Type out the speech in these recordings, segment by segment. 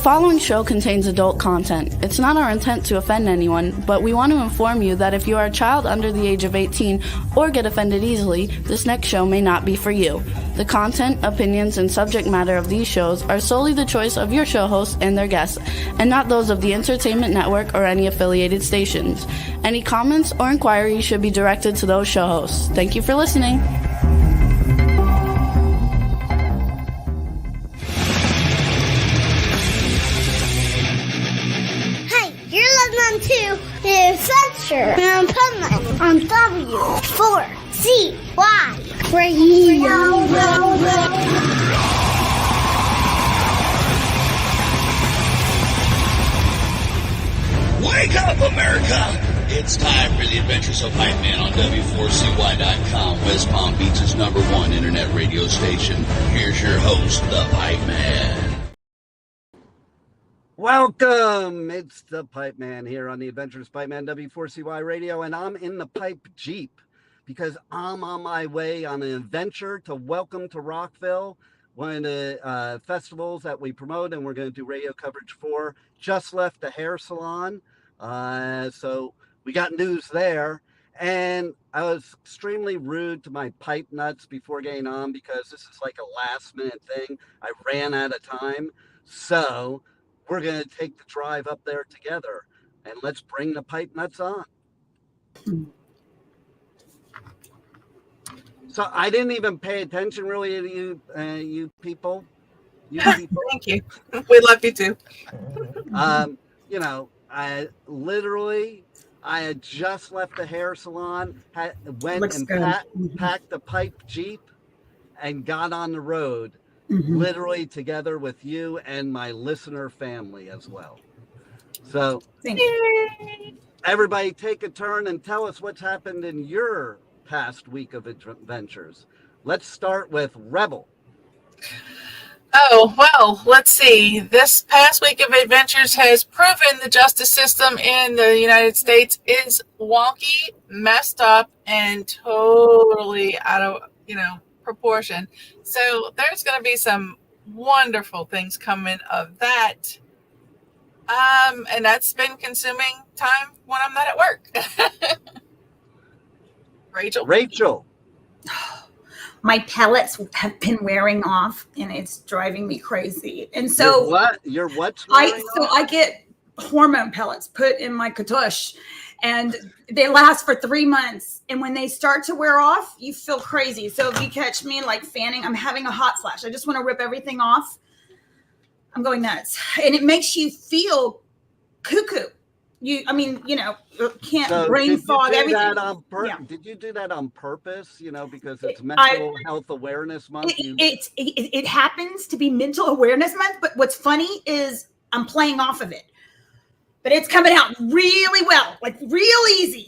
following show contains adult content. It's not our intent to offend anyone, but we want to inform you that if you are a child under the age of 18 or get offended easily, this next show may not be for you. The content, opinions, and subject matter of these shows are solely the choice of your show hosts and their guests, and not those of the Entertainment Network or any affiliated stations. Any comments or inquiries should be directed to those show hosts. Thank you for listening. To the Adventures of Pipeman on W4CY Radio. Wake up, America! It's time for the Adventures of Pipeman on W4CY.com, West Palm Beach's #1 internet radio station. Here's your host, the Pipeman. Welcome! It's the Pipeman here on the Adventures of Pipeman W4CY Radio, and I'm in the Pipe Jeep because I'm on my way on an adventure to Welcome to Rockville, one of the festivals that we promote and we're going to do radio coverage for. Just left the hair salon, so we got news there. And I was extremely rude to my pipe nuts before getting on because this is like a last minute thing. I ran out of time, so we're going to take the drive up there together, and let's bring the pipe nuts on. So I didn't even pay attention really to you people. Thank you. We love you too. I had just left the hair salon, went and packed the Pipe Jeep and got on the road. Mm-hmm. Literally together with you and my listener family as well. So everybody take a turn and tell us what's happened in your past week of adventures. Let's start with Rebel. Oh, well, let's see. This past week of adventures has proven the justice system in the United States is wonky, messed up, and totally out of, proportion. So there's going to be some wonderful things coming of that. And that's been consuming time when I'm not at work. Rachel. My pellets have been wearing off and it's driving me crazy. And so Your what's I get hormone pellets put in my katush. And they last for 3 months. And when they start to wear off, you feel crazy. So if you catch me like fanning, I'm having a hot flash. I just want to rip everything off. I'm going nuts. And it makes you feel cuckoo. Brain fog, everything. Did you do that on purpose? Because it's Mental Health Awareness Month. It happens to be Mental Awareness Month. But what's funny is I'm playing off of it. But it's coming out really well, like real easy.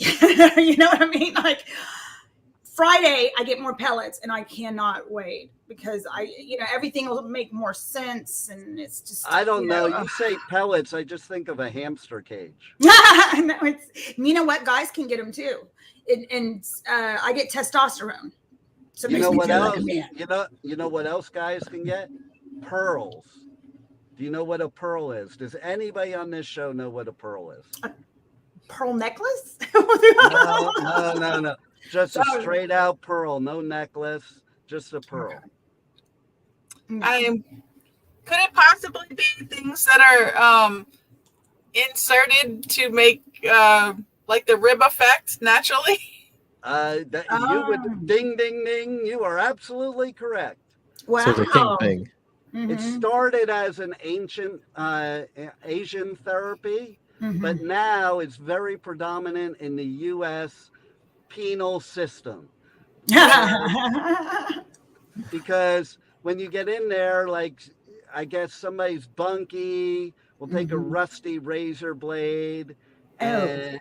You know what I mean? Like Friday, I get more pellets and I cannot wait because everything will make more sense. And it's just, I don't know. You say pellets. I just think of a hamster cage. No, you know what? Guys can get them too. And I get testosterone. So you know what else? You know what else guys can get? Pearls. Do you know what a pearl is? Does anybody on this show know what a pearl is? A pearl necklace? No. Just a straight out pearl. No necklace. Just a pearl. Could it possibly be things that are inserted to make like the rib effect naturally? You would ding, ding, ding. You are absolutely correct. Wow. So the king thing. Mm-hmm. It started as an ancient Asian therapy, but now it's very predominant in the U.S. penal system. Because when you get in there, like, I guess somebody's bunkie will take a rusty razor blade and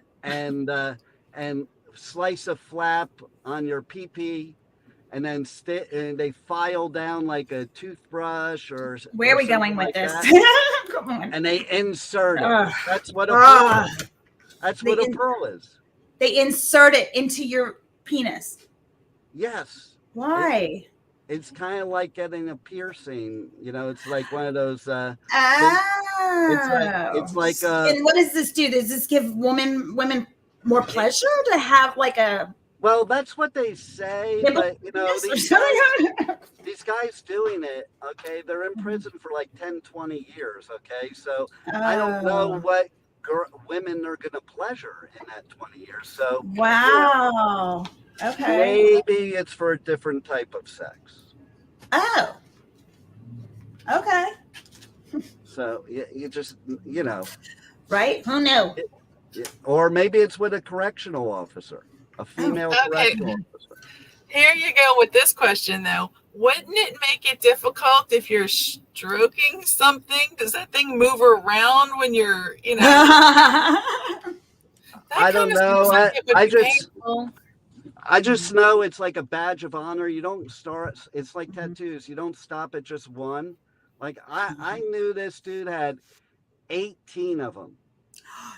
slice a flap on your pee-pee. And then they file down like a toothbrush or where are we going with this? Come on. And they insert it. That's what a pearl is. That's what a pearl is. They insert it into your penis. Yes. Why? it's kind of like getting a piercing. You know, it's like one of those. Oh. It's like. And what does this do? Does this give women more pleasure to have like a? Well, that's what they say, but you know, these guys doing it, okay, they're in prison for like 10, 20 years, okay? So I don't know what women are going to pleasure in that 20 years. So wow. Okay. Maybe it's for a different type of sex. Oh. Okay. So you just, you know. Right? Who knew? Or maybe it's with a correctional officer, a female correctional officer. Here you go with this question, though. Wouldn't it make it difficult if you're stroking something? Does that thing move around when you're, you know? I don't know. I just know it's like a badge of honor. You don't start. It's like tattoos. You don't stop at just one. Like I knew this dude had 18 of them.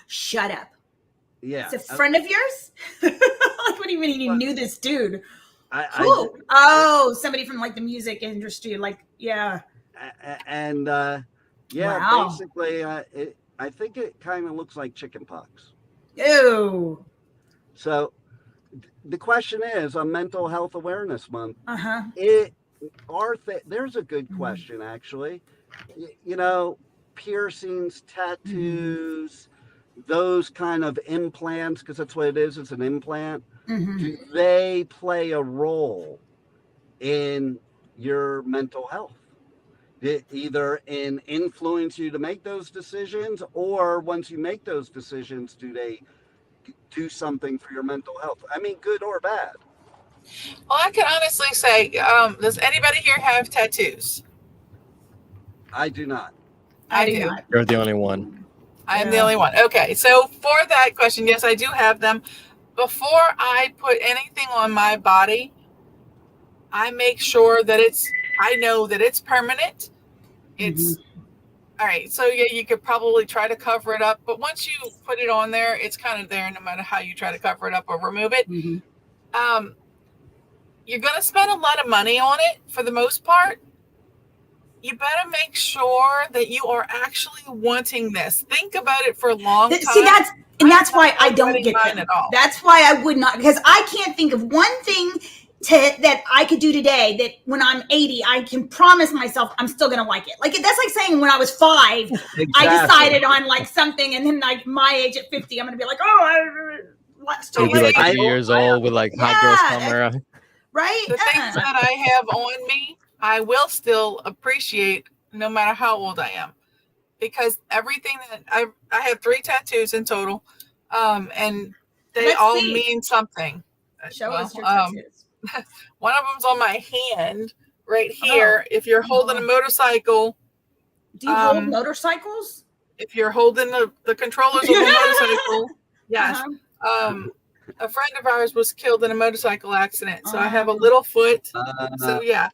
Shut up. Yeah. It's a friend of yours? Like, what do you mean you knew this dude? Somebody from like the music industry. Like, yeah. And wow. Basically, I think it kind of looks like chicken pox. Ew. So the question is, on Mental Health Awareness Month, there's a good question, actually. You know, piercings, tattoos, those kind of implants, because that's what it is, it's an implant. Do they play a role in your mental health? Either in influence you to make those decisions, or once you make those decisions, do they do something for your mental health? I mean, good or bad? Well, I can honestly say, does anybody here have tattoos? I do not. I do. You're the only one. I am the only one. Okay, so for that question, yes, I do have them. Before I put anything on my body, I make sure that I know that it's permanent. It's all right. So yeah, you could probably try to cover it up, but once you put it on there, it's kind of there no matter how you try to cover it up or remove it. You're going to spend a lot of money on it for the most part. You better make sure that you are actually wanting this. Think about it for a long time. See, that's why I don't get them. At all. That's why I would not, because I can't think of one thing that I could do today that when I'm 80, I can promise myself I'm still going to like it. Like, that's like saying when I was 5, exactly. I decided on like something, and then like my age at 50, I'm going to be like, you'll be like 2 years old with like hot girl summer. Right? The things that I have on me, I will still appreciate no matter how old I am, because everything that I have 3 tattoos in total, and they all mean something. Show us your tattoos. One of them's on my hand right here. If you're holding a motorcycle, do you hold motorcycles? If you're holding the controllers of the motorcycle, yes. A friend of ours was killed in a motorcycle accident, so I have a little foot. So yeah.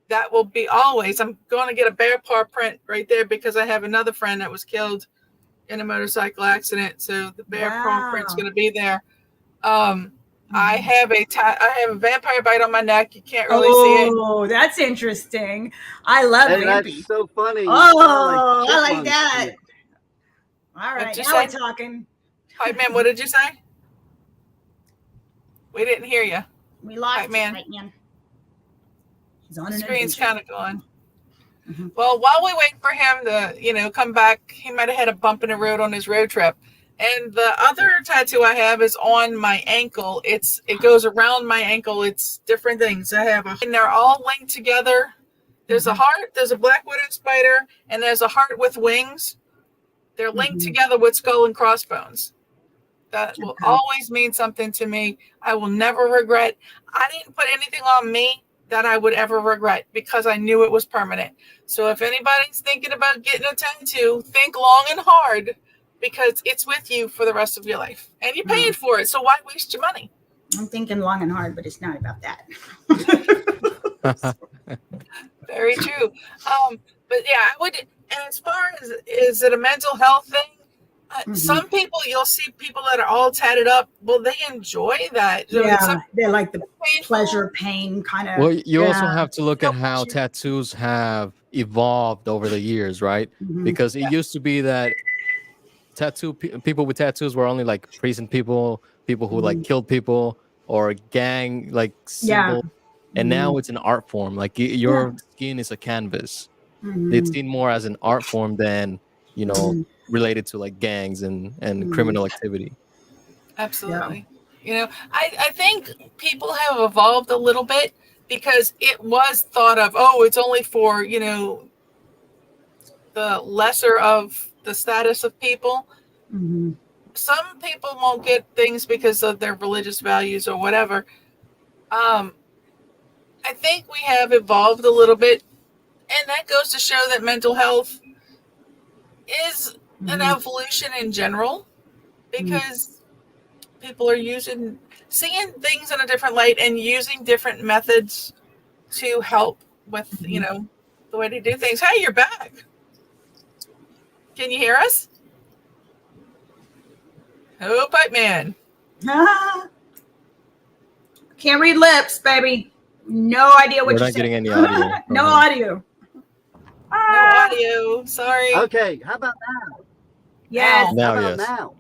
That will be always. I'm going to get a bear paw print right there because I have another friend that was killed in a motorcycle accident. So the bear paw print's going to be there. I have a vampire bite on my neck. You can't really see it. Oh, that's interesting. I love it. That's so funny. Oh, I like that. All right, now we're talking. Pipeman, what did you say? We didn't hear you. We lost Pipeman. He's on the screen's kind of going. Well, while we wait for him to, come back, he might have had a bump in the road on his road trip. And the other tattoo I have is on my ankle. It goes around my ankle. It's different things. And they're all linked together. There's a heart, there's a black widow spider, and there's a heart with wings. They're linked together with skull and crossbones. That will always mean something to me. I will never regret. I didn't put anything on me that I would ever regret because I knew it was permanent. So if anybody's thinking about getting a tattoo, think long and hard because it's with you for the rest of your life. And you're paying for it, so why waste your money? I'm thinking long and hard, but it's not about that. Very true. But yeah, I would, and as far as is it a mental health thing? Some people, you'll see people that are all tatted up. Well, they enjoy that. Yeah, they like the painful. pleasure, pain kind of. Well, you also have to look at how tattoos have evolved over the years, right? Because it used to be that people with tattoos were only like prison people who like killed people, or gang like symbol. And now it's an art form. Like your skin is a canvas. It's seen more as an art form than, related to like gangs and criminal activity. Absolutely. I think people have evolved a little bit, because it was thought of, it's only for, the lesser of the status of people. Some people won't get things because of their religious values or whatever. I think we have evolved a little bit, and that goes to show that mental health is an evolution in general, because people are seeing things in a different light and using different methods to help with, the way they do things. Hey, you're back. Can you hear us? Oh, Pipeman. Can't read lips, baby. No idea what We're you're not getting any audio. No audio. No audio. Sorry. Okay, how about now? Yes. Now, How about yes. now?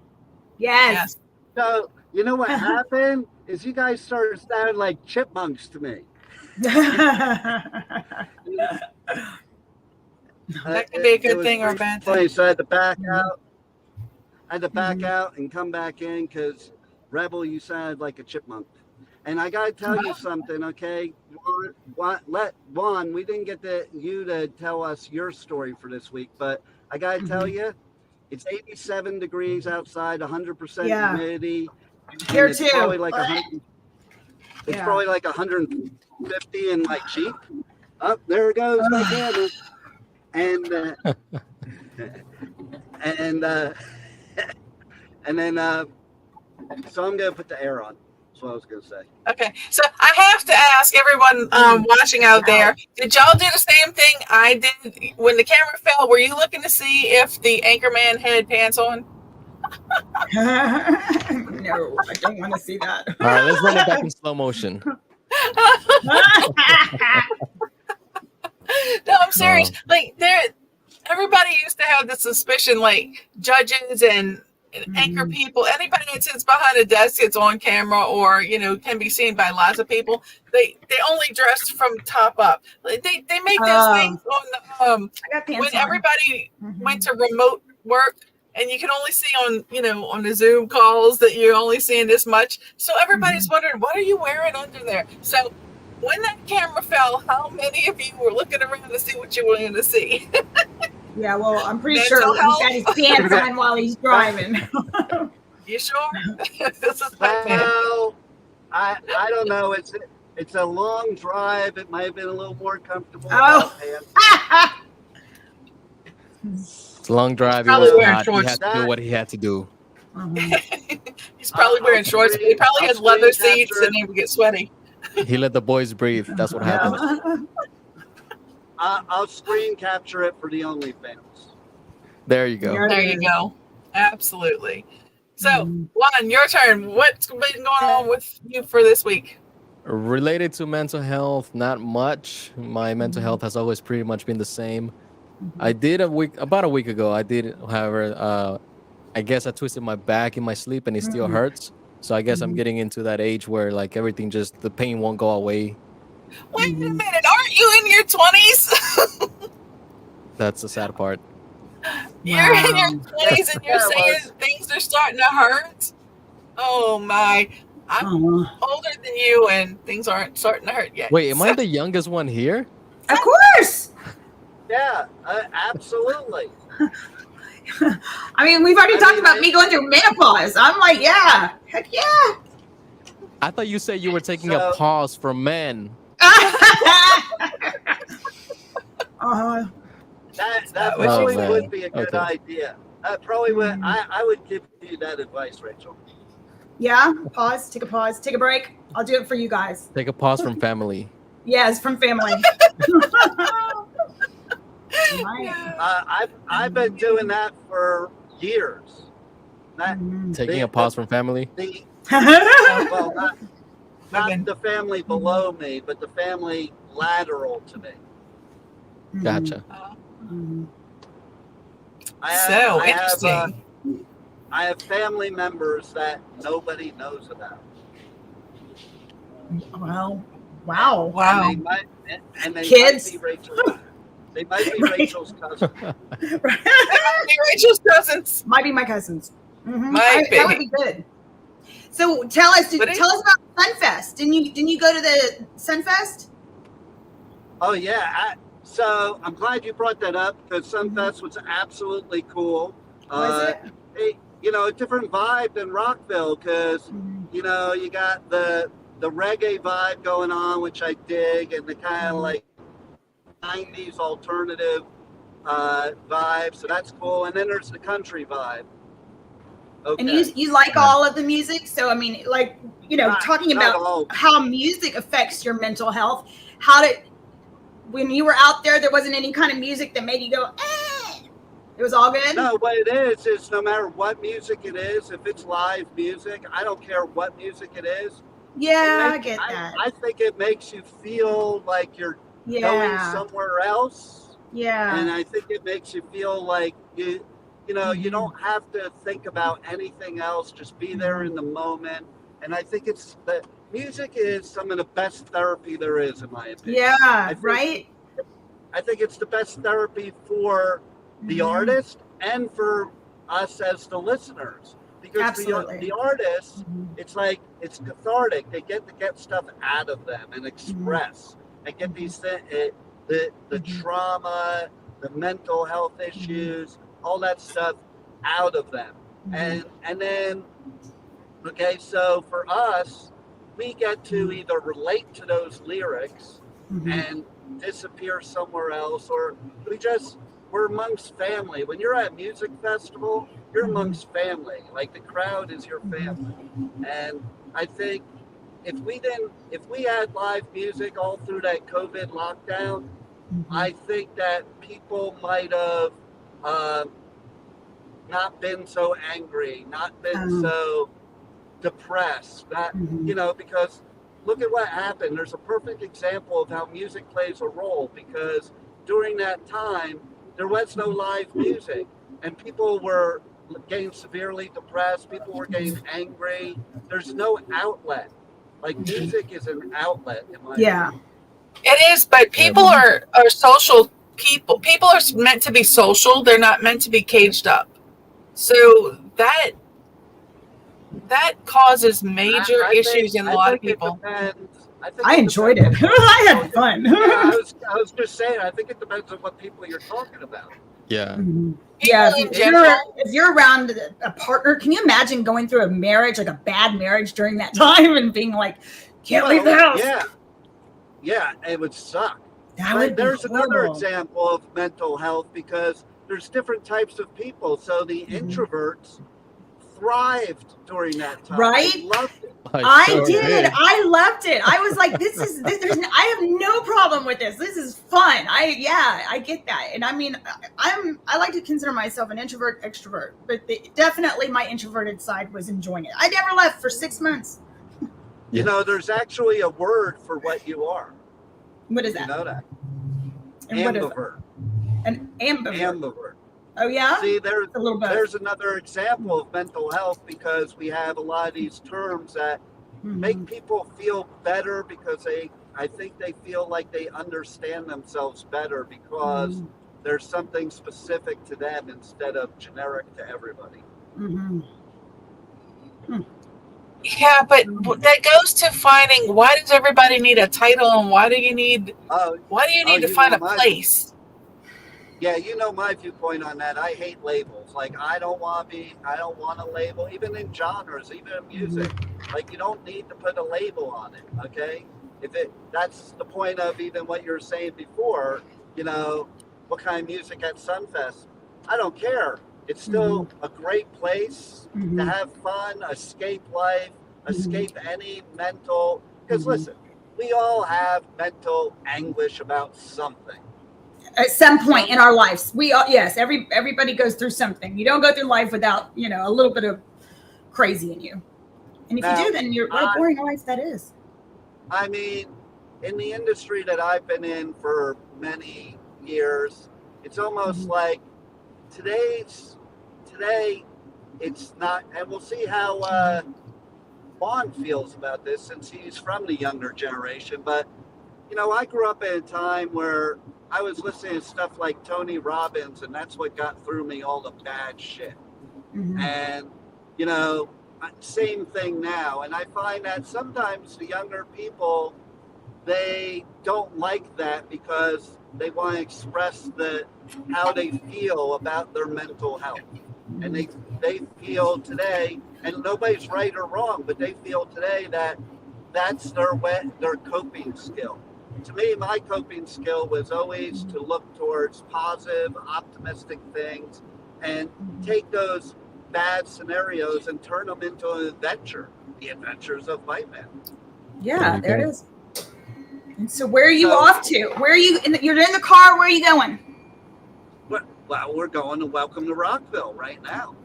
Yes. So, you know what happened? Is you guys started sounding like chipmunks to me. That could be a good thing or a bad thing. Funny, so I had to back out. I had to back out and come back in because, Rebel, you sounded like a chipmunk. And I got to tell you something, okay? Juan, we didn't get you to tell us your story for this week, but I got to tell you, it's 87 degrees outside, 100% humidity. Here it's too. Probably like 100, it's probably like 150 and like cheap. Oh, there it goes, my camera. And then so I'm gonna put the air on. That's what I was gonna say. Okay, so I have to ask everyone watching out there: did y'all do the same thing I did when the camera fell? Were you looking to see if the anchorman had pants on? No, I don't want to see that. All right, let's run it back in slow motion. No, I'm serious. Like everybody used to have the suspicion, like judges and anchor people, anybody that sits behind a desk that's on camera or can be seen by lots of people. They only dress from top up. Like, they make those things on the when everybody went to remote work. And you can only see on the Zoom calls that you're only seeing this much. So everybody's wondering, what are you wearing under there? So when that camera fell, how many of you were looking around to see what you were going to see? Yeah, well, I'm pretty sure he's got his pants on while he's driving. You sure? This is well, I don't know. It's a long drive. It might have been a little more comfortable. It's a long drive. He had to do what he had to do. He's probably wearing shorts, but he probably has leather seats and he would get sweaty. He let the boys breathe. That's what happened. I'll screen capture it for the OnlyFans. There you go. There you go. Absolutely. So, Juan, your turn. What's been going on with you for this week? Related to mental health, not much. My mental health has always pretty much been the same. I did about a week ago. However, I guess I twisted my back in my sleep and it still hurts. So I guess I'm getting into that age where like everything the pain won't go away. Wait a minute, aren't you in your 20s? That's the sad part. You're in your 20s and you're saying things are starting to hurt? Oh my. I'm older than you and things aren't starting to hurt yet. Wait, am I the youngest one here? Of course. Yeah, absolutely. I mean, we've already talked about me going through menopause. I'm like, yeah, heck yeah. I thought you said you were taking a pause from men. That probably would be a good idea. Probably would. I would give you that advice, Rachel. Yeah, take a break. I'll do it for you guys. Take a pause from family. Yes, from family. I've been doing that for years. That, Taking a pause from family. Well, not the family below me, but the family lateral to me. Gotcha. Interesting. I have family members that nobody knows about. Well, wow. And they Kids? might be Rachel. They might be Rachel's cousin. They might be Rachel's cousins. Might be my cousins. Might be. That would be good. So tell us about Sunfest. Didn't you go to the Sunfest? Oh yeah. So I'm glad you brought that up because Sunfest was absolutely cool. Was it? A different vibe than Rockville because you got the reggae vibe going on, which I dig, and the kind of like 90s alternative vibe. So that's cool. And then there's the country vibe. Okay. And you like all of the music? So, I mean, like, talking about how music affects your mental health, when you were out there wasn't any kind of music that made you go, eh? It was all good? No, what it is no matter what music it is, if it's live music, I don't care what music it is. Yeah, I get that. I think it makes you feel like you're going somewhere else. Yeah. And I think it makes you feel like you don't have to think about anything else. Just be there in the moment. And I think music is some of the best therapy there is, in my opinion. Yeah, right? I think it's the best therapy for the artist and for us as the listeners. Because the artists, it's like, it's cathartic. They get to get stuff out of them and express and get these things, the trauma, the mental health issues, all that stuff out of them. And then, okay, so for us, we get to either relate to those lyrics and disappear somewhere else, or we're amongst family. When you're at a music festival, you're amongst family. Like the crowd is your family. And I think if we had live music all through that COVID lockdown, I think that people might have not been so angry, not been so depressed, because look at what happened. There's a perfect example of how music plays a role, because during that time, there was no live music and people were getting severely depressed. People were getting angry. There's no outlet. Like music is an outlet in my opinion. It is, but people are social people. People are meant to be social. They're not meant to be caged up. So that causes major issues in a lot of people. I enjoyed it. I had fun. I was just saying, I think it depends on what people you're talking about. Yeah. Yeah. If you're around a partner, can you imagine going through a marriage, like a bad marriage during that time and being like, can't leave the house? Yeah, it would suck. There's another example of mental health, because there's different types of people. So the introverts thrived during that time. Right? I loved it. I did. I loved it. I was like, I have no problem with this. This is fun. I get that. And I mean, I like to consider myself an introvert, extrovert, but definitely my introverted side was enjoying it. I never left for 6 months. There's actually a word for what you are. What is that? You know that? And ambivert. An ambivert. Ambivert. Oh yeah. See, there's another example of mental health, because we have a lot of these terms that make people feel better, because I think they feel like they understand themselves better because there's something specific to them instead of generic to everybody. Yeah, but that goes to finding, why does everybody need a title, and why do you need to find a place? Yeah, my viewpoint on that. I hate labels. Like, I don't want a label, even in genres, even in music. Like, you don't need to put a label on it, okay? That's the point of even what you were saying before, what kind of music at Sunfest. I don't care. It's still a great place to have fun, escape life, escape any mental, because listen, we all have mental anguish about something. At some point in our lives, we all, everybody goes through something. You don't go through life without, a little bit of crazy in you. And if Now, you do, then what a boring life that is. I mean, in the industry that I've been in for many years, it's almost like today it's not, and we'll see how Vaughn feels about this since he's from the younger generation. But, you know, I grew up in a time where I was listening to stuff like Tony Robbins, and that's what got through me all the bad shit. And, you know, same thing now. And I find that sometimes the younger people, they don't like that because they want to express how they feel about their mental health. And they feel today, and nobody's right or wrong, but they feel today that that's their coping skill. To me, my coping skill was always to look towards positive, optimistic things and take those bad scenarios and turn them into an adventure. The Adventures of Pipeman. Yeah, there it is. And so where are you off to? Where are you? You're in the car. Where are you going? Well, we're going to Welcome to Rockville right now.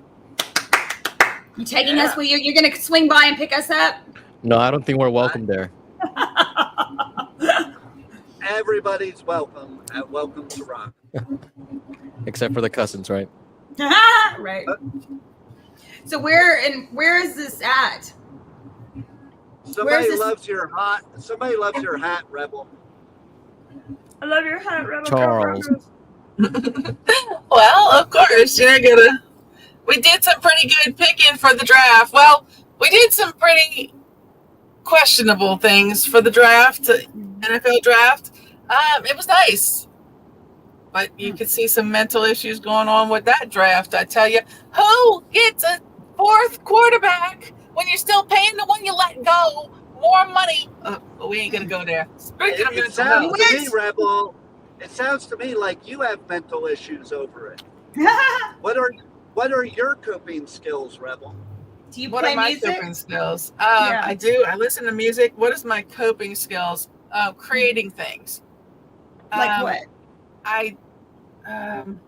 You taking us? Where you're going to swing by and pick us up? No, I don't think we're welcome there. Everybody's welcome at Welcome to Rockville. Except for the cousins, right? Right. So where is this at? Somebody loves your hat, Rebel. I love your hat, Rebel. Charles. Well, of course, we did some pretty good picking for the draft. Well, we did some pretty questionable things for the draft, NFL draft. It was nice. But you could see some mental issues going on with that draft. I tell you, who gets a fourth quarterback when you're still paying the one you let go more money? But we ain't going to go there. It sounds to me, Rebel, it sounds to me like you have mental issues over it. What are your coping skills, Rebel? Do you what play are my music? coping skills? I do. I listen to music. What is my coping skills? Creating things. Like what? I can't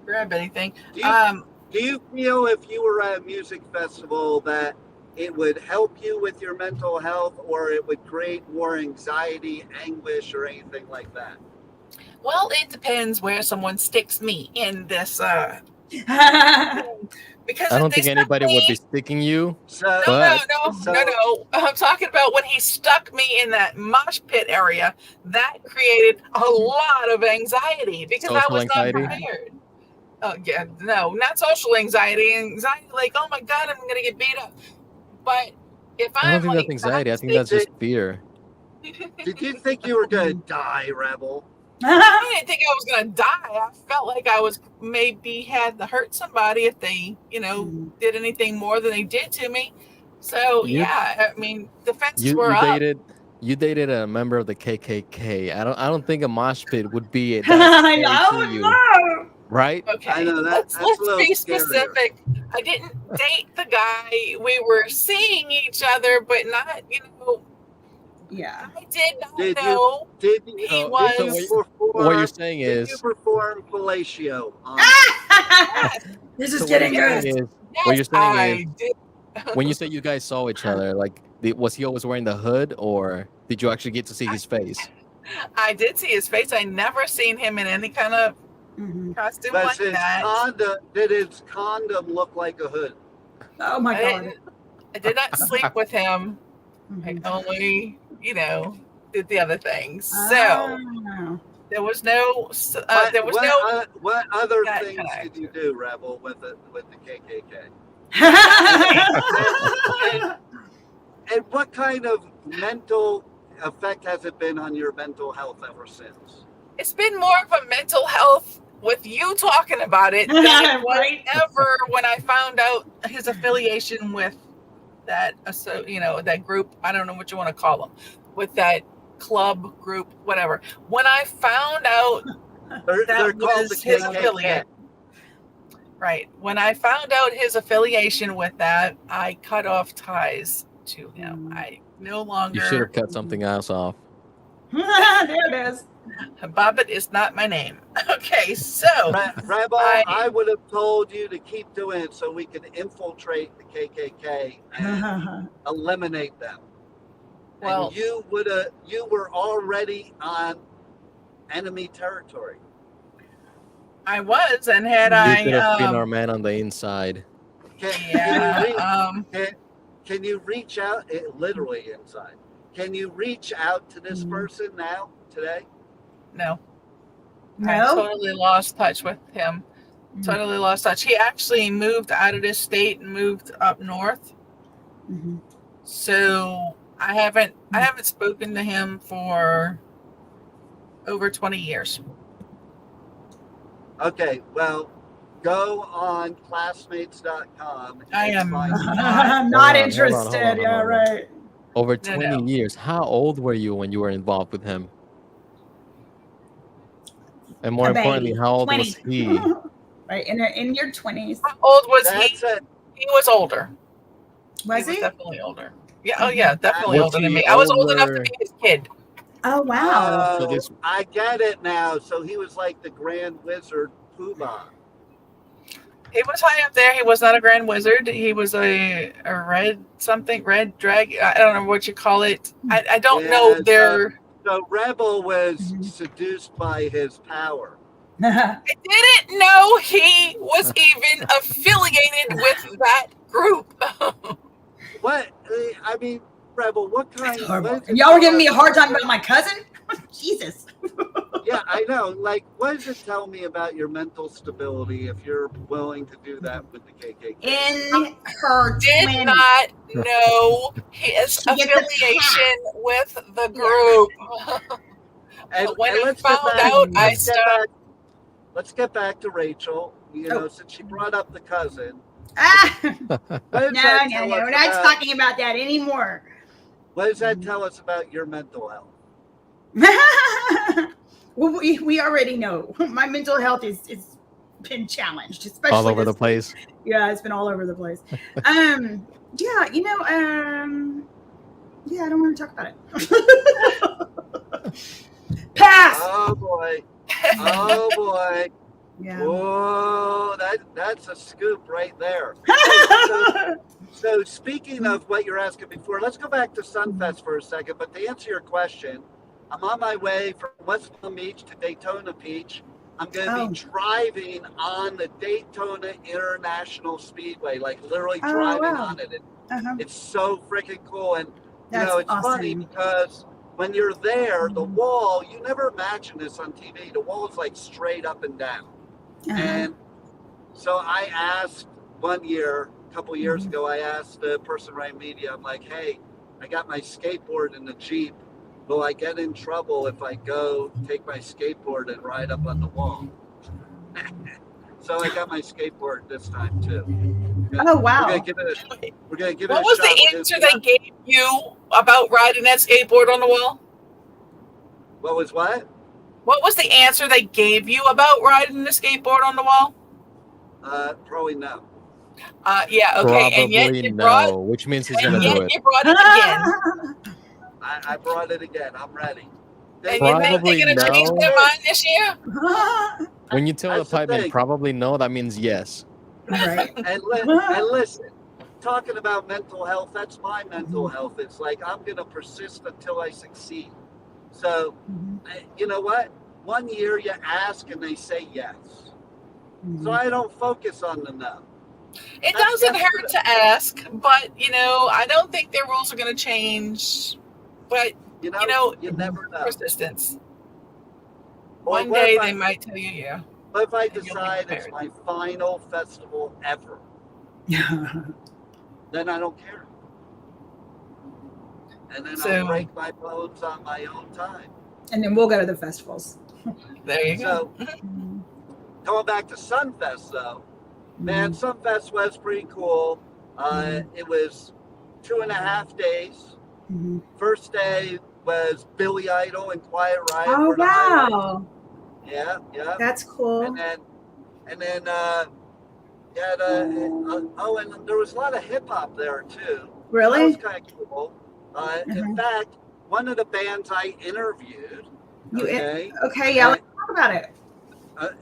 grab anything. Do you feel if you were at a music festival that it would help you with your mental health, or it would create more anxiety, anguish, or anything like that? Well, it depends where someone sticks me in this. Because I don't think anybody would be sticking you. No. I'm talking about when he stuck me in that mosh pit area. That created a lot of anxiety because I was not prepared. Oh yeah, no, not social anxiety. Anxiety like, oh my God, I'm gonna get beat up. But if I don't think that's anxiety. I think that's just fear. Did you think you were gonna die, Rebel? I didn't think I was going to die. I felt like I was maybe had to hurt somebody if they, did anything more than they did to me. So, I mean, defenses were up. You dated a member of the KKK. I don't think a mosh pit would be it. I know. Right? Okay. I know let's be specific. I didn't date the guy. We were seeing each other, but not, Yeah. I did not know he was. What you're saying is. Did you perform fellatio? This is getting good. What you're saying is. When you say you guys saw each other, like, was he always wearing the hood, or did you actually get to see his face? I did see his face. I never seen him in any kind of costume like that. Did his condom look like a hood? Oh my God! I did not sleep with him. I only, did the other things. So there was no. What other things did you do, Rebel, with the KKK? and what kind of mental effect has it been on your mental health ever since? It's been more of a mental health with you talking about it than it was ever when I found out his affiliation with that, that group. I don't know what you want to call them, with that club group, whatever. When I found out they're called the his KKK. affiliate, right? When I found out his affiliation with that, I cut off ties to him. I no longer. You should have cut something else off. There it is. Bobbit is not my name. Okay, so Rebel, I would have told you to keep doing it so we could infiltrate the KKK and eliminate them. well, And you were already on enemy territory. I was, and had You could have been I our man on the inside. Can you reach out? Literally inside. Can you reach out to this person now, today? no. I No. totally lost touch with him. Totally lost touch. He actually moved out of the state and moved up north. Mhm. So I haven't spoken to him for over 20 years. Okay, well, go on classmates.com. I am Not Hold on, interested. Yeah, hold on. right. Over No, 20 no. years. How old were you when you were involved with him? And more A importantly, baby. how old 20. was he? Right, in your 20s. How old was he? That's it. He was older. Was He was he? definitely older. Yeah, oh yeah, definitely Was older than he me. I was old enough to older? be his kid. Oh, wow. So this- I get it now. So he was like the Grand Wizard Poobah. He was high up there. He was not a grand wizard. He was a red drag. I don't know what you call it. I don't know their. So Rebel was seduced by his power. I didn't know he was even affiliated with that group. What? I mean, Rebel, what kind That's horrible. what is And it y'all were giving me a tell hard us- time about my cousin? Jesus. Yeah, I know. Like, what does it tell me about your mental stability if you're willing to do that with the KKK? In her Did 20s. not know his She gets the affiliation with the group. And, when and I let's get found back- out, I let's get stopped. back- Let's get back to Rachel. You know, since she brought up the cousin. Ah, What no, does that tell we're us not about- talking about that anymore. What does that tell us about your mental health? Well, we already know my mental health is been challenged, especially all over the this- place. Yeah, it's been all over the place. Yeah, you know, yeah, I don't want to talk about it. Pass. Oh boy. Oh boy. Yeah. Whoa, that's a scoop right there. So speaking of what you're asking before, let's go back to Sunfest for a second. But to answer your question, I'm on my way from West Palm Beach to Daytona Beach. I'm going to be driving on the Daytona International Speedway, like literally driving on it. It's so freaking cool. And, you know, it's funny because when you're there, the wall, you never imagine this on TV. The wall is like straight up and down. And so I asked one year, a couple years ago, I asked the person running media, I'm like, hey, I got my skateboard in the Jeep. Will I get in trouble if I go take my skateboard and ride up on the wall? So I got my skateboard this time too. Oh, wow. We're gonna give it What a was shot. the answer they gave you about riding that skateboard on the wall? What was what? What was the answer they gave you about riding the skateboard on the wall? Probably no. Yeah, okay. And yet Probably you brought, no, which means he's and gonna do yet it. you brought it again. I brought it again. I'm ready. And you think Probably they're gonna change no. their mind this year? When you tell That's the the pipeman thing. probably no, that means yes. Right. And listen, talking about mental health, that's my mental health. It's like I'm going to persist until I succeed. So, you know what? One year you ask and they say yes. So I don't focus on the no. It That's doesn't good. hurt to ask, but you know, I don't think their rules are going to change. But You never know. persistence. Or One what day if they I- might tell you, yeah. What if I and you'll be decide it's prepared. my final festival ever? Then I don't care. And then So- I'll break my bones on my own time. And then we'll go to the festivals. There you go. So, going back to Sunfest, though, man, Sunfest was pretty cool. It was 2.5 days. First day was Billy Idol and Quiet Riot. Oh, were the highlights. wow. Yeah. That's cool. And then, and then there was a lot of hip hop there too. That Really? was kind of cool. In fact, one of the bands I interviewed. Okay, yeah, let's talk about it.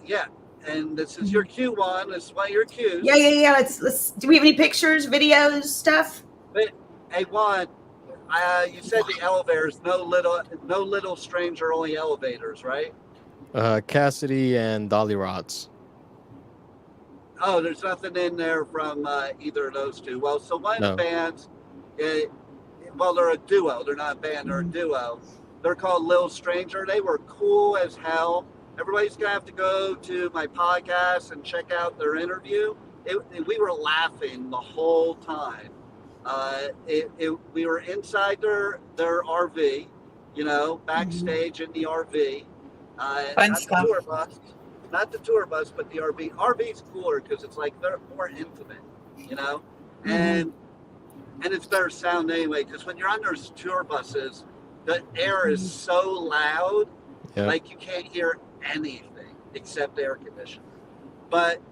Yeah, and this is your Q1. This is one of your Qs. Yeah. Let's. Do we have any pictures, videos, stuff? But hey, Juan, you said the elevators, no little stranger, only elevators, right? Cassidy and Dolly Rods. Oh, there's nothing in there from either of those two. Well, so one of the bands, well, they're a duo. They're not a band, they're a duo. They're called Little Stranger. They were cool as hell. Everybody's going to have to go to my podcast and check out their interview. We were laughing the whole time. We were inside their RV, backstage in the RV. Fun stuff. Not the tour bus, but the RV. RV's cooler because it's like they're more intimate, and it's better sound anyway. Because when you're on those tour buses, the air is so loud, like you can't hear anything except air conditioning. But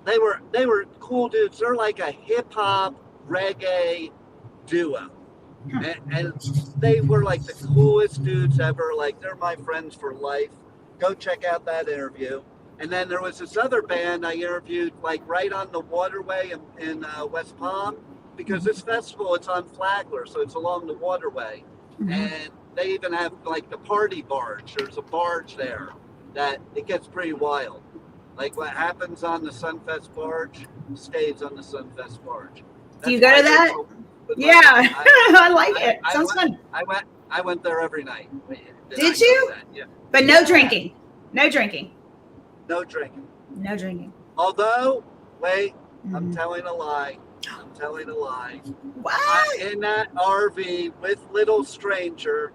they were cool dudes. They're like a hip hop reggae duo. And they were like the coolest dudes ever. Like, they're my friends for life. Go check out that interview. And then there was this other band I interviewed, like right on the waterway in West Palm, because this festival, it's on Flagler, so it's along the waterway. And they even have like the party barge. There's a barge there that it gets pretty wild. Like what happens on the Sunfest barge stays on the Sunfest barge. Do you go to that? Yeah, I like it. Sounds fun. I went there every night. Did you? Yeah. But no drinking. No drinking. No drinking. No drinking. Although, wait, I'm telling a lie. What? In that RV with Little Stranger,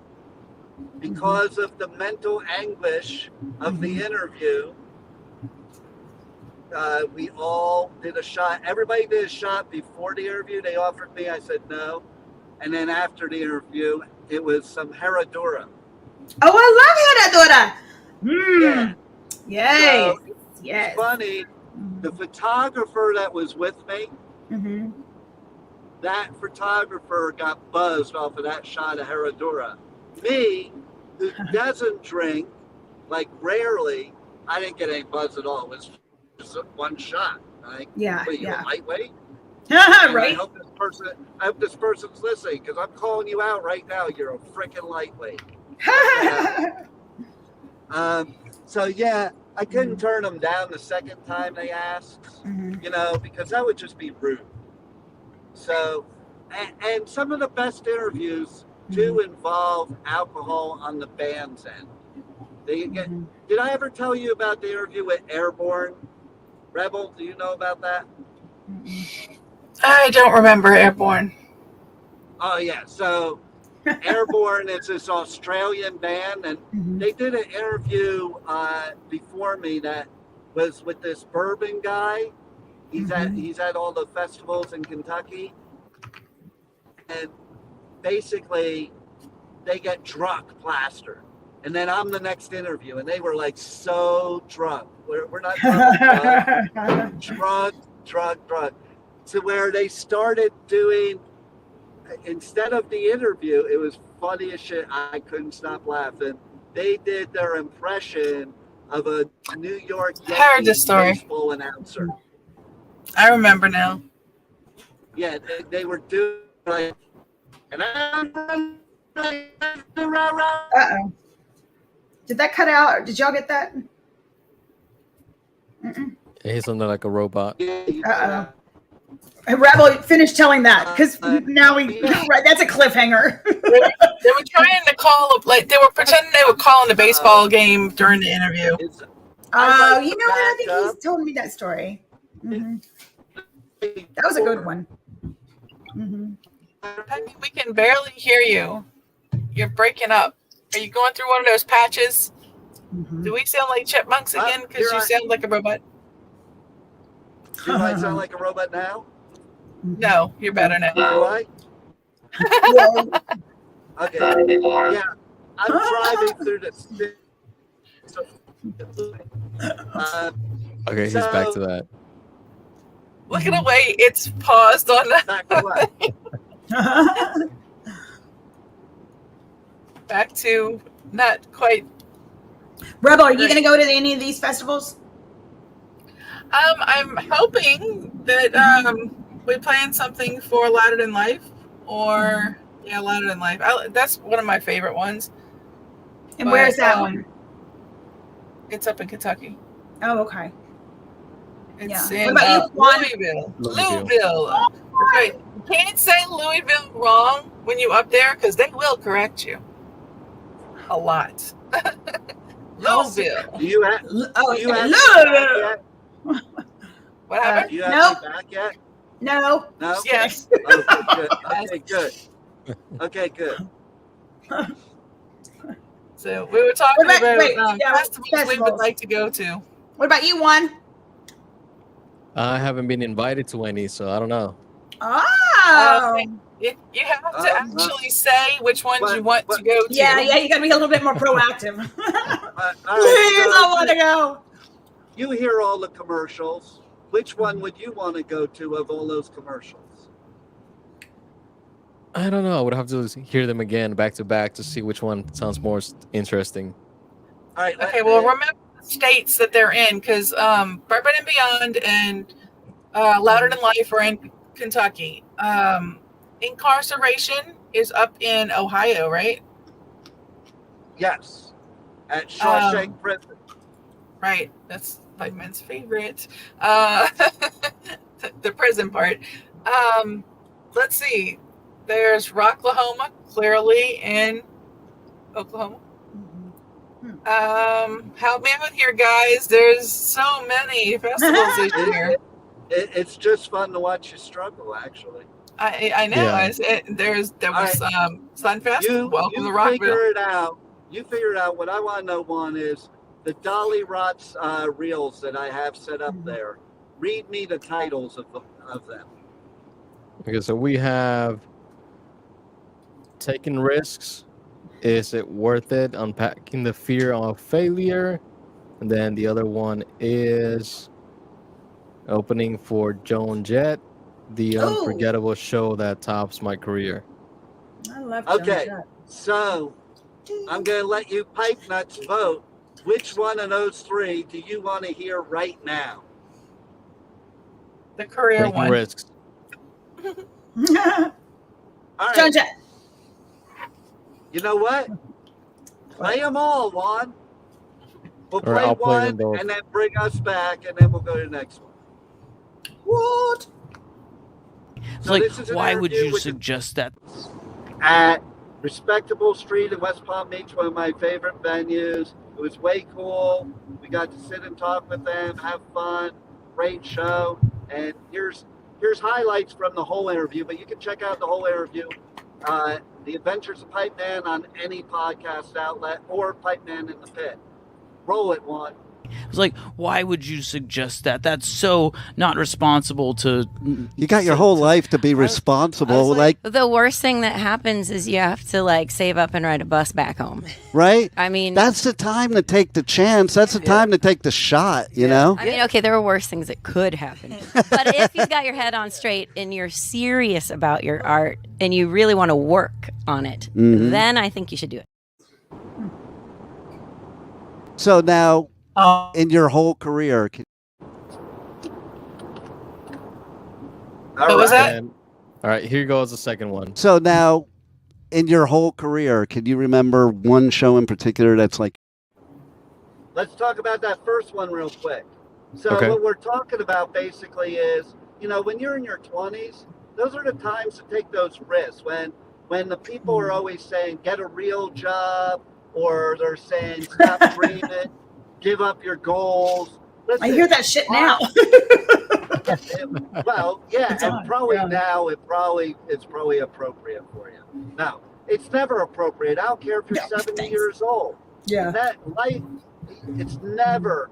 because of the mental anguish of the interview, we all did a shot. Everybody did a shot before the interview. They offered me. I said no. And then after the interview, it was some Herradura. Oh, I love Herradura. Yeah. Yay. So, yes. It's funny. The photographer that was with me, that photographer got buzzed off of that shot of Herradura. Me, who doesn't drink, like rarely, I didn't get any buzz at all. It was just one shot. Like, yeah. What, you're a lightweight? Right. I hope this person's listening, because I'm calling you out right now. You're a freaking lightweight. So yeah, I couldn't turn them down the second time they asked, because that would just be rude. So, and some of the best interviews do involve alcohol on the band's end. Did I ever tell you about the interview with Airborne? Rebel, do you know about that? I don't remember Airborne. Oh yeah, so Airborne is this Australian band, and they did an interview before me that was with this bourbon guy. He's at all the festivals in Kentucky, and basically they get drunk, plastered, and then I'm the next interview, and they were like so drunk. We're not drunk, to where they started doing. Instead of the interview, it was funny as shit. I couldn't stop laughing. They did their impression of a New York Yankees baseball announcer. I remember now. Yeah, they were doing like. Uh-oh. Did that cut out? Did y'all get that? He's something like a robot. Uh-oh. Rebel, finish telling that, because now that's a cliffhanger. They were trying to they were pretending they were calling a baseball game during the interview. Oh, you know what? I think he's told me that story. That was a good one. We can barely hear you. You're breaking up. Are you going through one of those patches? Do we sound like chipmunks again? Because you sound like a robot. Do I sound like a robot now? No, you're better now. Do I? Okay. Yeah, I'm driving through the. Okay, he's back to that. Look at the way it's paused on that. Back to what? back to not quite. Rebel, are you going to go to any of these festivals? I'm hoping that we plan something for Louder Than Life, or Louder Than Life. That's one of my favorite ones. And where is that one? It's up in Kentucky. Oh, okay. It's Yeah. in What about you, Juan? Louisville. That's right. You can't say Louisville wrong when you up there, because they will correct you a lot. Louisville. Do you have Louisville. What happened? Do you have me back yet? No. No? Yes. Okay, good. Okay, good. So we were talking about festivals we would festivals. like to go to. What about you, Juan? I haven't been invited to any, so I don't know. Oh. You have to actually say which ones you want to go to. Yeah, you got to be a little bit more proactive. All Please, right, I want to go. You hear all the commercials. Which one would you want to go to of all those commercials? I don't know. I would have to hear them again back to back to see which one sounds more interesting. All right. Okay, well, remember the states that they're in, because Bourbon and Beyond and Louder Than Life are in Kentucky. Incarceration is up in Ohio, right? Yes. At Shawshank Prison. Right. That's Pipeman's favorite. The prison part. Let's see. There's Rocklahoma, clearly in Oklahoma. Help me out here, guys. There's so many festivals this year. It's just fun to watch you struggle, actually. I know. Yeah. There was Sunfest. Welcome to You Rockville. figure it out. You figure it out. What I want to know, one, is the Dolly Rots reels that I have set up there. Read me the titles of them. Okay, so we have Taking Risks. Is it worth it? Unpacking the Fear of Failure. And then the other one is Opening for Joan Jett, the unforgettable show that tops my career. I love Okay, so I'm going to let you pipe nuts vote. Which one of those three do you want to hear right now? The career Taking one. Risks. All right. Joan Jett. You know what? Play them all, Juan. We'll All right, play I'll play them one both. and then bring us back, and then we'll go to the next one. What? It's So like, this is an why would interview you with suggest that? At Respectable Street in West Palm Beach, one of my favorite venues. It was way cool. We got to sit and talk with them, have fun, great show. And here's highlights from the whole interview, but you can check out the whole interview. The Adventures of Pipeman on any podcast outlet or Pipeman in the Pit. Roll it, Juan. It's like, why would you suggest that? That's so not responsible to. You got your whole life to be responsible, The worst thing that happens is you have to save up and ride a bus back home. right? I mean, That's the time to take the chance. That's the time to take the shot, you know? I mean, okay, there are worse things that could happen. But if you've got your head on straight and you're serious about your art and you really want to work on it, then I think you should do it. So now, in your whole career, What was that? All right, here goes the second one. So now, in your whole career, can you remember one show in particular that's like? Let's talk about that first one real quick. So Okay. what we're talking about basically is, when you're in your 20s, those are the times to take those risks. When the people are always saying, get a real job, or they're saying, stop dreaming, give up your goals. Listen, I hear that shit now. Well, yeah, It's and on, probably yeah. now it's probably appropriate for you. No, it's never appropriate. I don't care if you're No, 70 thanks. years old. Yeah. That life, it's never.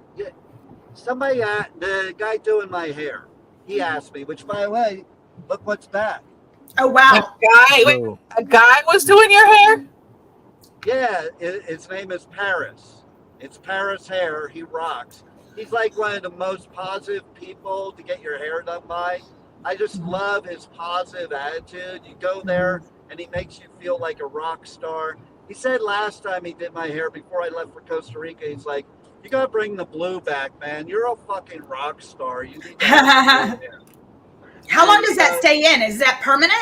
Somebody, the guy doing my hair, he asked me. Which, by the way, look what's back. Oh, wow. A guy was doing your hair? Yeah, his name is Paris. It's Paris Hair. He rocks. He's like one of the most positive people to get your hair done by. I just love his positive attitude. You go there and he makes you feel like a rock star. He said last time he did my hair before I left for Costa Rica, he's like, you got to bring the blue back, man. You're a fucking rock star. You need to have blue hair. How long does that stay in? Is that permanent?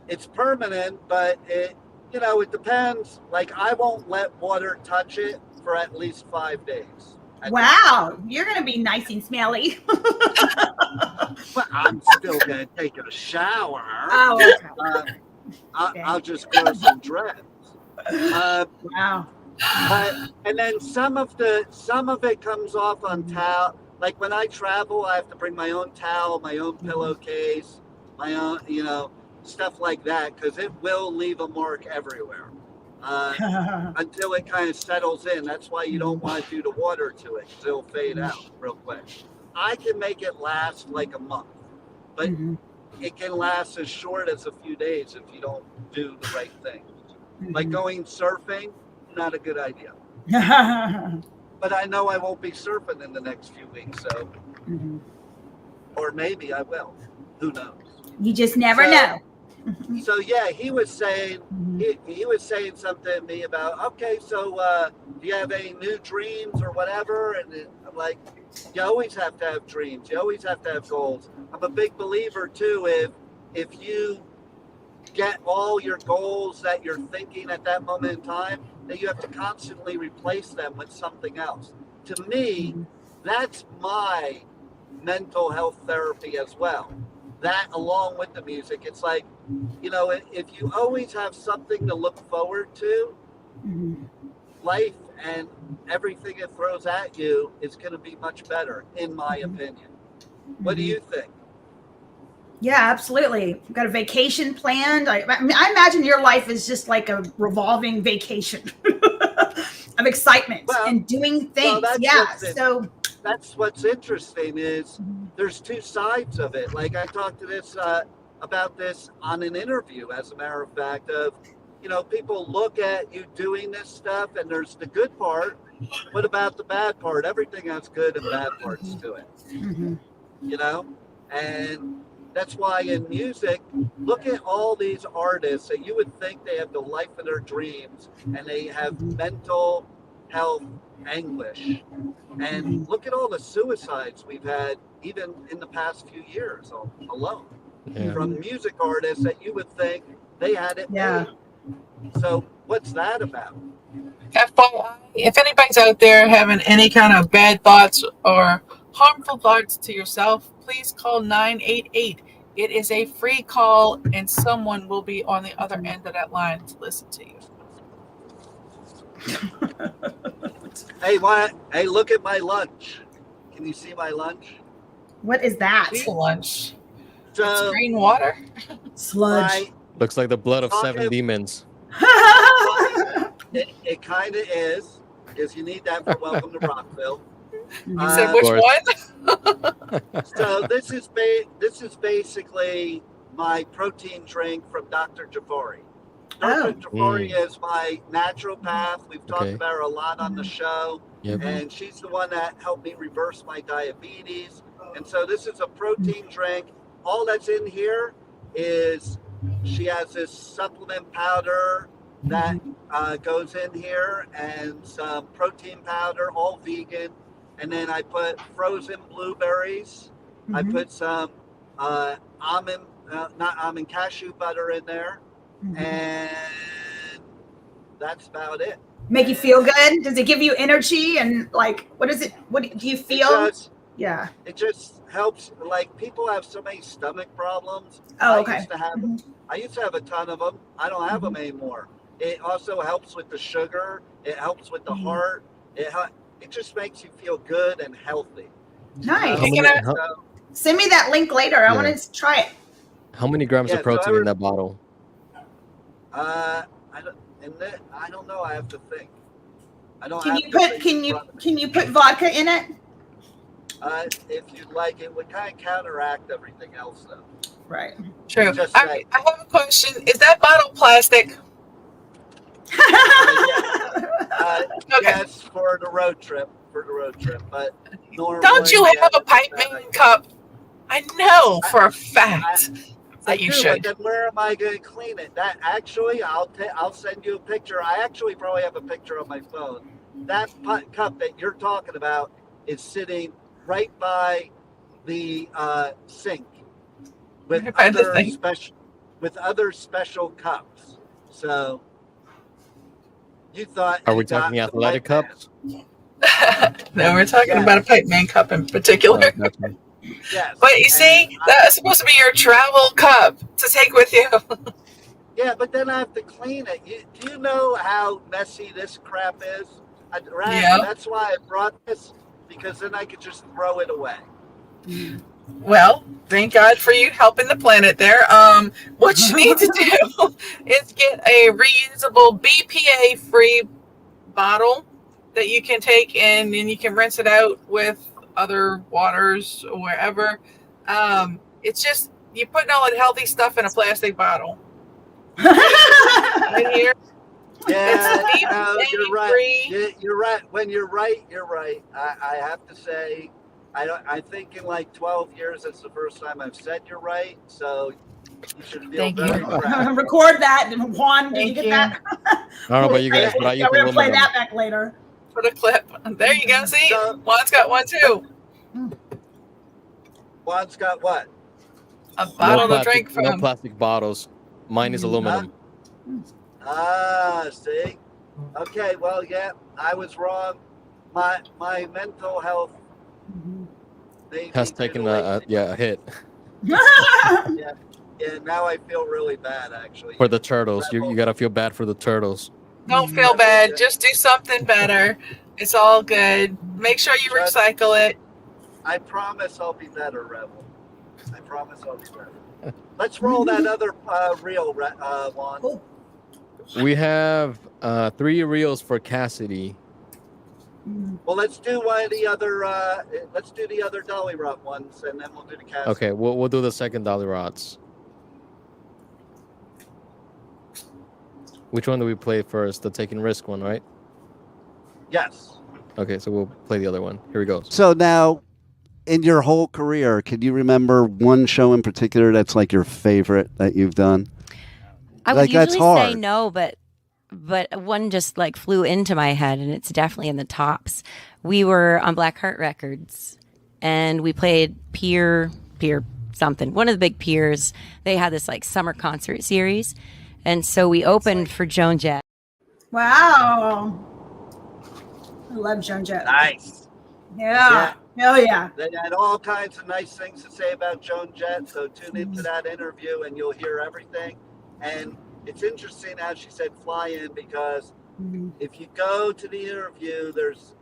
It's permanent, but it depends. Like, I won't let water touch it for at least 5 days. Wow, you're going to be nice and smelly. But I'm still going to take a shower. Oh, okay. I'll just grow some dreads. Wow. And then some of it comes off on towel. Like when I travel, I have to bring my own towel, my own pillowcase, my own, stuff like that, because it will leave a mark everywhere until it kind of settles in. That's why you don't want to do the water to it, because it'll fade out real quick. I can make it last like a month, but it can last as short as a few days if you don't do the right thing. Like going surfing, not a good idea. But I know I won't be surfing in the next few weeks, so or maybe I will. Who knows? You just never know. So yeah, he was saying he was saying something to me about, okay, so do you have any new dreams or whatever? And I'm like, you always have to have dreams. You always have to have goals. I'm a big believer too. If you get all your goals that you're thinking at that moment in time, then you have to constantly replace them with something else. To me, that's my mental health therapy as well. That along with the music, it's like, if you always have something to look forward to, life and everything it throws at you is going to be much better, in my opinion. What do you think? Yeah, absolutely. You've got a vacation planned. I imagine your life is just like a revolving vacation of excitement and doing things. That's what's interesting is there's two sides of it. Like I talked to about this on an interview, as a matter of fact, of, people look at you doing this stuff and there's the good part. What about the bad part? Everything has good and bad parts to it, and that's why in music, look at all these artists that you would think they have the life of their dreams and they have mental health anguish. And look at all the suicides we've had even in the past few years alone from music artists that you would think they had it made. So what's that about? FYI, if anybody's out there having any kind of bad thoughts or harmful thoughts to yourself, please call 988. It is a free call, and someone will be on the other end of that line to listen to you. Hey, look at my lunch. Can you see my lunch? What is that? It's lunch. So, it's green water. Sludge. Looks like the blood of 7 demons. It kind of is, because you need that for Welcome to Rockville. You said which one? So this is basically my protein drink from Dr. Jafari. Dr. Jafari is my naturopath. We've talked about her a lot on the show, and she's the one that helped me reverse my diabetes. And so this is a protein drink. All that's in here is she has this supplement powder that goes in here and some protein powder, all vegan. And then I put frozen blueberries. I put some cashew butter in there. And that's about it. Make you feel good? Does it give you energy? And like, what is it? What do you feel? It just helps. Like, people have so many stomach problems. Oh, okay. I used to have a ton of them. I don't have them anymore. It also helps with the sugar. It helps with the heart. It just makes you feel good and healthy. Nice. Send me that link later. I want to try it. How many grams of protein in that bottle? I don't know. I have to think. Can you put vodka in it? If you'd like, it would kind of counteract everything else, though. Right. True. I have a question. Is that bottle plastic? Yes, for the road trip. But normally, don't you have a Pipeman cup? I know for a fact. that you do, should. But then where am I going to clean it? That actually, I'll send you a picture. I actually probably have a picture on my phone. That cup that you're talking about is sitting right by the sink with other special cups. So you thought? Are we talking athletic cups? No, we're talking about a Pipeman cup in particular. Yes. But you see, that's supposed to be your travel cup to take with you. Yeah, but then I have to clean it. Do you know how messy this crap is? That's why I brought this, because then I could just throw it away. Well, thank God for you helping the planet there. What you need to do is get a reusable BPA-free bottle that you can take in, and you can rinse it out with other waters or wherever. It's just you're putting all that healthy stuff in a plastic bottle. Right here. Yeah, no, you're right. You're right. When you're right, you're right. I have to say, I think in like 12 years, it's the first time I've said you're right. So you should feel very proud. Record that, and Juan, did you get that? I don't know about you guys, but I use we're gonna play that back later. For the clip. There you go. See, Juan's got one too. Juan's got what? A bottle to drink from. No plastic bottles. Mine is aluminum. See? Okay, well, yeah, I was wrong. My mental health has taken a hit. Yeah, now I feel really bad, actually. For the turtles. You got to feel bad for the turtles. Don't feel bad. Just do something better. It's all good. Make sure you recycle it. I promise I'll be better, Rebel. I promise I'll be better. Let's roll that other reel, Juan. We have 3 reels for Cassidy. Well, let's do one of the other. Let's do the other Dolly Rot ones, and then we'll do the Cassidy. Okay, we'll do the second Dolly Rots. Which one do we play first? The Taking Risk one, right? Yes. Okay, so we'll play the other one. Here we go. So now, in your whole career, can you remember one show in particular that's like your favorite that you've done? I would usually say no, but one just like flew into my head, and it's definitely in the tops. We were on Blackheart Records, and we played Pier something, one of the big piers. They had this like summer concert series, and so we opened for Joan Jett. Wow. I love Joan Jett. Nice. Yeah. Hell yeah. They had all kinds of nice things to say about Joan Jett, so tune into that interview and you'll hear everything. And it's interesting how she said fly in, because if you go to the interview, there's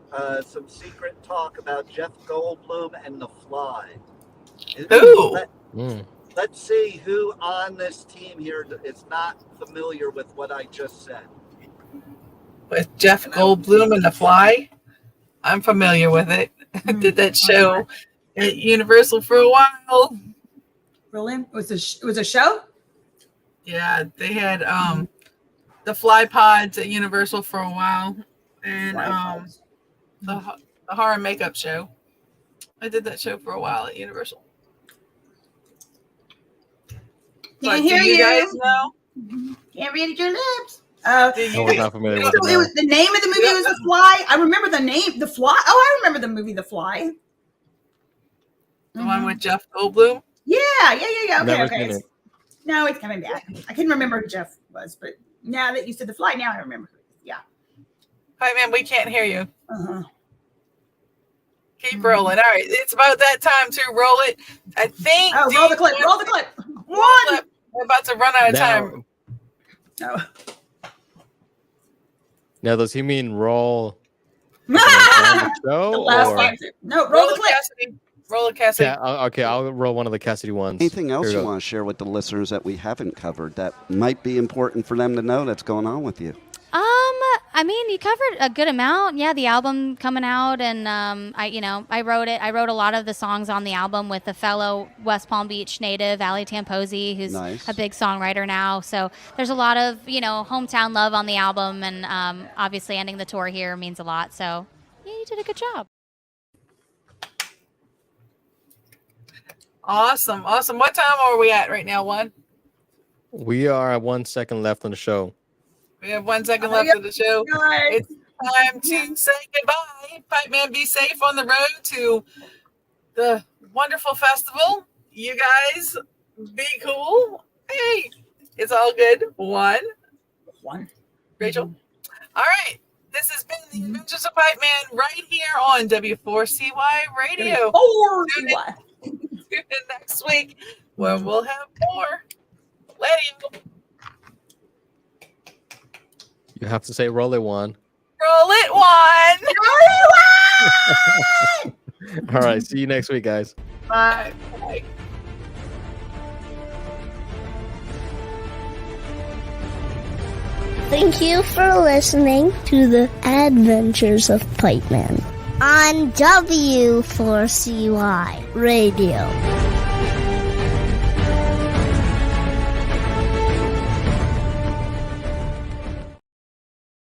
some secret talk about Jeff Goldblum and The Fly. Ooh. Let's see who on this team here is not familiar with what I just said. With Jeff Goldblum and The Fly? I'm familiar with it. I did that show at Universal for a while. Really? It was a show? Yeah, they had the Fly Pods at Universal for a while, and the horror makeup show. I did that show for a while at Universal. Can't hear you. Guys know? Can't read your lips. I was not familiar with it. The name of the movie was The Fly. I remember the name, The Fly. Oh, I remember the movie The Fly. The one with Jeff Goldblum? Yeah. Never Okay. seen it. No, it's coming back. I couldn't remember who Jeff was, but now that you said The Fly, now I remember. Yeah. Hi, man, we can't hear you. Keep rolling. All right, it's about that time to roll it. I think. Oh, roll the clip. Roll the clip. One. We're about to run out of time. Oh. Now, does he mean roll the show? The last one. No, roll the clip. Cassidy. Roll it, Cassidy. Yeah, okay, I'll roll one of the Cassidy ones. Anything else you want to share with the listeners that we haven't covered that might be important for them to know that's going on with you? I mean, you covered a good amount. Yeah, the album coming out, and I wrote it. I wrote a lot of the songs on the album with a fellow West Palm Beach native, Ali Tamposi, who's a big songwriter now. So there's a lot of hometown love on the album, and obviously ending the tour here means a lot. So yeah, you did a good job. Awesome. What time are we at right now, Juan? We are at 1 second left on the show. We have 1 second left of the show. It's time to say goodbye. Pipeman, be safe on the road to the wonderful festival. You guys be cool. Hey, it's all good. One. Rachel. All right. This has been the Adventures of Pipeman right here on W4CY Radio. Tune in next week where we'll have more. Letty. You have to say roll it, Juan. Roll it, Juan. All right. See you next week, guys. Bye. Bye. Thank you for listening to the Adventures of Pipeman on W4CY Radio.